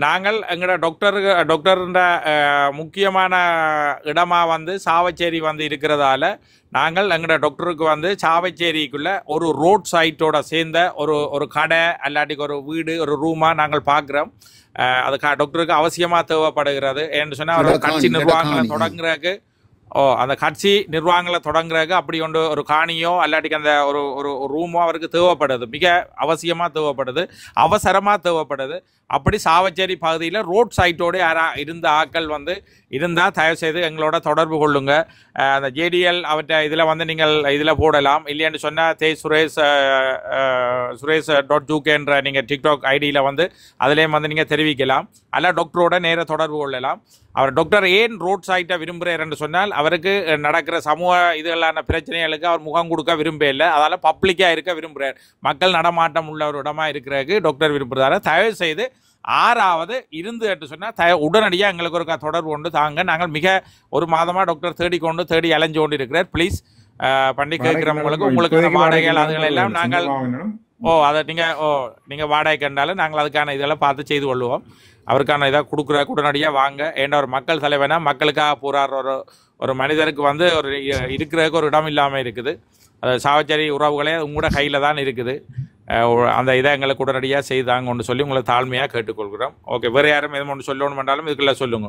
நாங்கள் எங்களோட டாக்டர்ன்ற முக்கியமான இடமாக வந்து சாவச்சேரி வந்து இருக்கிறதால நாங்கள் எங்களோட டாக்டருக்கு வந்து சாவச்சேரிக்குள்ளே ஒரு ரோட் சைட்டோட சேர்ந்த ஒரு கடை அல்லாட்டிக்கு ஒரு வீடு ஒரு ரூமாக நாங்கள் பார்க்குறோம். அது டாக்டருக்கு அவசியமாக தேவைப்படுகிறது. ஏன்னு சொன்னால் ஒரு கட்சி நிர்வாகங்களை தொடங்குறதுக்கு அந்த கட்சி நிர்வாகங்களை தொடங்குறதுக்கு அப்படி ஒன்று ஒரு காணியோ அல்லாட்டிக்கு அந்த ஒரு ஒரு ரூமோ அவருக்கு தேவைப்படுது. மிக அவசியமாக தேவைப்படுது, அவசரமாக தேவைப்படுது. அப்படி சாவச்சேரி பகுதியில் ரோட் சைட்டோடு யாராக இருந்த ஆட்கள் வந்து இருந்தால் தயவுசெய்து எங்களோட தொடர்பு கொள்ளுங்க. அந்த ஜேடிஎல் அவற்றை இதில் வந்து நீங்கள் இதில் போடலாம். இல்லைன்னு சொன்னால் suresh.uk நீங்கள் டிக்டாக் ஐடியில் வந்து அதிலேயும் வந்து நீங்கள் தெரிவிக்கலாம். அல்ல டாக்டரோட நேர தொடர்பு கொள்ளலாம். அவர் டாக்டர் ஏன் ரோட் சைட்டை விரும்புகிறார் என்று சொன்னால் அவருக்கு நடக்கிற சமூக இதுகளான பிரச்சனைகளுக்கு அவர் முகம் கொடுக்க விரும்பவில்லை. அதால் பப்ளிக்காக இருக்க விரும்புகிறார். மக்கள் நடமாட்டம் உள்ள ஒரு இடமா இருக்கிறதுக்கு டாக்டர் விரும்புகிறாரு. தயவு செய்து 6வது இருந்து என்று சொன்னால் உடனடியாக எங்களுக்கு ஒரு தொடர்பு கொண்டு தாங்க. நாங்கள் மிக ஒரு மாதமாக டாக்டர் தேடி அலைஞ்சு கொண்டு இருக்கிறார். ப்ளீஸ் பண்ணி கேட்குறவங்களுக்கு உங்களுக்கு வாடகைகள் அதுகளெல்லாம் நாங்கள் அதை நீங்கள் வாடகை கண்டாலும் நாங்கள் அதுக்கான இதெல்லாம் பார்த்து செய்து கொள்வோம். அவருக்கான இதாக கொடுக்குற உடனடியாக வாங்க. ஏன்னா ஒரு மக்கள் தலைவனா மக்களுக்காக போராடுற ஒரு மனிதருக்கு வந்து ஒரு இருக்கிறதுக்கு ஒரு இடம் இல்லாமல் இருக்குது. அது சாவச்சேரி உறவுகளே உங்களோட கையில் தான் இருக்குது. அந்த இதை எங்களுக்கு உடனடியாக செய்தாங்க ஒன்று சொல்லி உங்களை தாழ்மையாக கேட்டுக்கொள்கிறோம். ஓகே, வேறு யாரும் எதுவும் ஒன்று சொல்லணும்னாலும் இதுக்குள்ளே சொல்லுங்க.